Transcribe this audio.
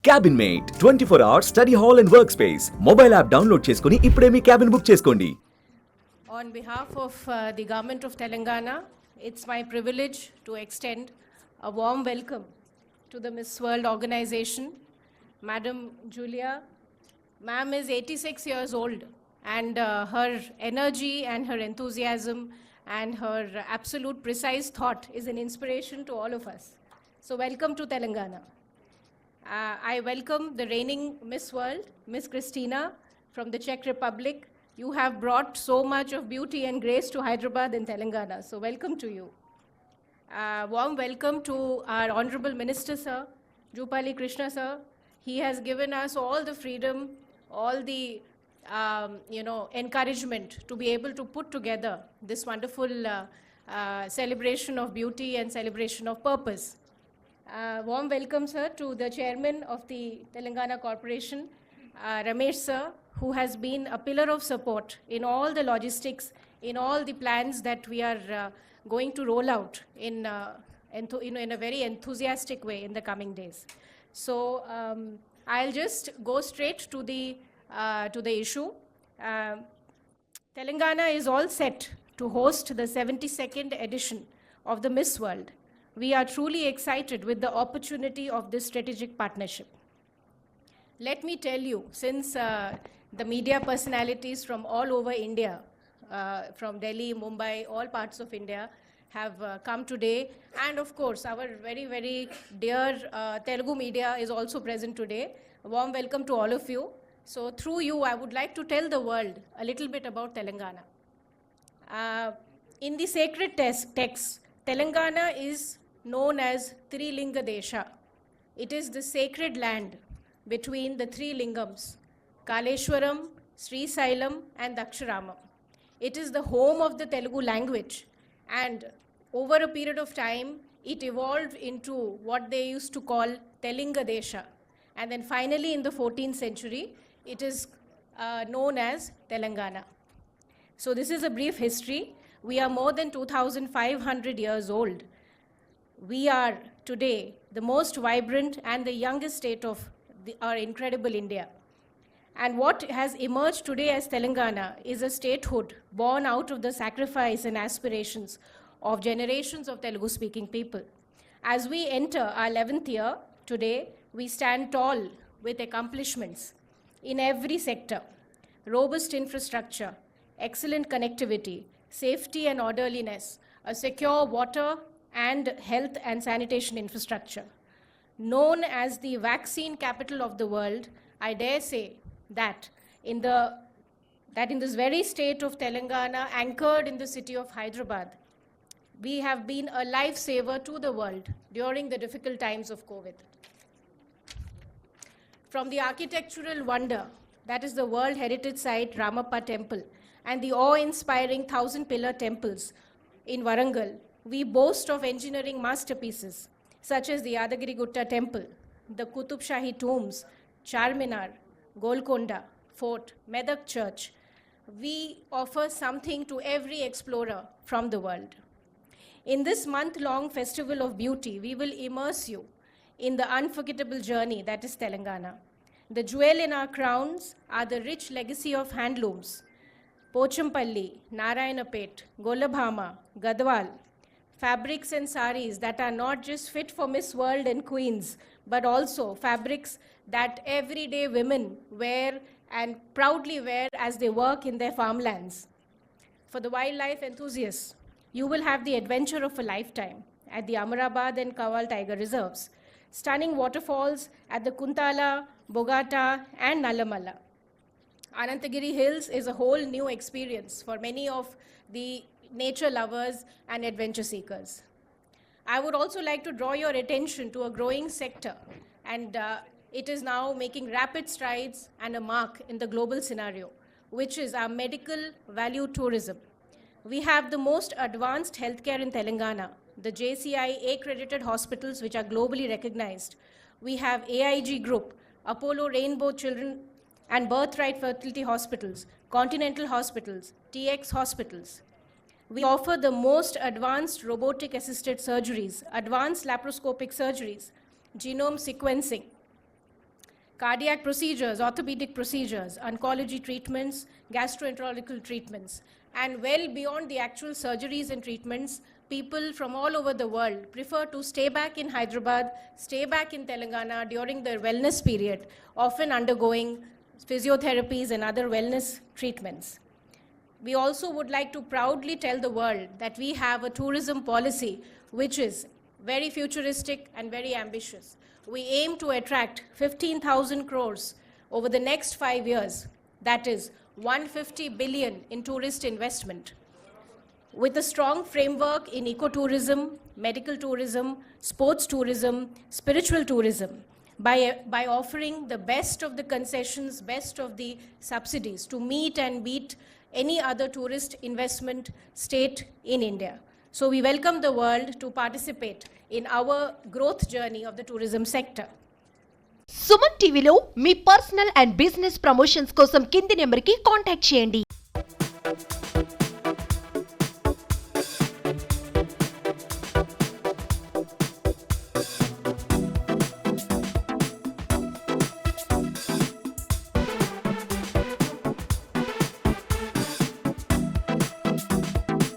Cabinmate 24-hour study hall and workspace. Mobile app download చేసుకొని ఇప్పుడే మీ cabin book చేసుకోండి. On behalf of the Government of Telangana, it's my privilege to extend a warm welcome to the Miss World organization. Madam Julia, ma'am is 86 years old, and her energy and her enthusiasm and her absolute precise thought is an inspiration to all of us. So welcome to Telangana. I welcome the reigning Miss World, Miss Christina from the Czech Republic. You have brought so much of beauty and grace to Hyderabad and Telangana. So welcome to you. Warm welcome to our Honorable Minister, Sir, Jupali Krishna, Sir. He has given us all the freedom, all the encouragement to be able to put together this wonderful celebration of beauty and celebration of purpose. Warm welcome, sir, to the chairman of the Telangana Corporation, Ramesh, sir, who has been a pillar of support in all the logistics, in all the plans that we are going to roll out in a very enthusiastic way in the coming days. So I'll just go straight to the issue. Telangana is all set to host the 72nd edition of the Miss World. We are truly excited with the opportunity of this strategic partnership. Let me tell you, since the media personalities from all over India, from Delhi, Mumbai, all parts of India, have come today, and of course, our very, very dear Telugu media is also present today. A warm welcome to all of you. So through you, I would like to tell the world a little bit about Telangana. In the sacred text, Telangana is known as Trilinga Desha. It is the sacred land between the three lingams, Kaleshwaram, Sri Sailam and Daksharamam. It is the home of the Telugu language, and over a period of time, it evolved into what they used to call Telinga Desha. And then finally in the 14th century, it is known as Telangana. So this is a brief history. We are more than 2,500 years old. We are today the most vibrant and the youngest state of our incredible India. And what has emerged today as Telangana is a statehood born out of the sacrifice and aspirations of generations of Telugu-speaking people. As we enter our 11th year today, we stand tall with accomplishments in every sector: robust infrastructure, excellent connectivity, safety and orderliness, a secure water and health and sanitation infrastructure. Known as the vaccine capital of the world, I dare say that in this very state of Telangana, anchored in the city of Hyderabad, we have been a lifesaver to the world during the difficult times of COVID. From the architectural wonder that is the World Heritage Site Ramappa Temple and the awe-inspiring 1,000-pillar temples in Warangal, we boast of engineering masterpieces such as the Yadagiri Gutta Temple, the Qutub Shahi tombs, Charminar, Golconda Fort, Medak Church. We offer something to every explorer from the world. In this month-long festival of beauty, we will immerse you in the unforgettable journey that is Telangana. The jewel in our crowns are the rich legacy of handlooms: Pochampalli, Narayanapet, Golabhama, Gadwal. Fabrics and saris that are not just fit for Miss World and Queens, but also fabrics that everyday women wear and proudly wear as they work in their farmlands. For the wildlife enthusiasts, you will have the adventure of a lifetime at the Amarabad and Kawal Tiger Reserves, stunning waterfalls at the Kuntala, Bogata and Nalamala. Anantagiri Hills is a whole new experience for many of the nature lovers and adventure seekers. I would also like to draw your attention to a growing sector, and it is now making rapid strides and a mark in the global scenario, which is our medical value tourism. We have the most advanced healthcare in Telangana, the JCI accredited hospitals which are globally recognized. We have AIG Group, Apollo Rainbow Children and Birthright Fertility Hospitals, Continental Hospitals, TX Hospitals. We offer the most advanced robotic-assisted surgeries, advanced laparoscopic surgeries, genome sequencing, cardiac procedures, orthopedic procedures, oncology treatments, gastroenterological treatments. And well beyond the actual surgeries and treatments, people from all over the world prefer to stay back in Hyderabad, stay back in Telangana during their wellness period, often undergoing physiotherapies and other wellness treatments. We also would like to proudly tell the world that we have a tourism policy which is very futuristic and very ambitious. We aim to attract 15,000 crores over the next 5 years, that is 150 billion in tourist investment. With a strong framework in ecotourism, medical tourism, sports tourism, spiritual tourism, by offering the best of the concessions, best of the subsidies to meet and beat any other tourist investment state in India. So we welcome the world to participate in our growth journey of the tourism sector. Suman టీవీలో మీ personal and business promotions కోసం కింది నెంబర్కి contact చేయండి.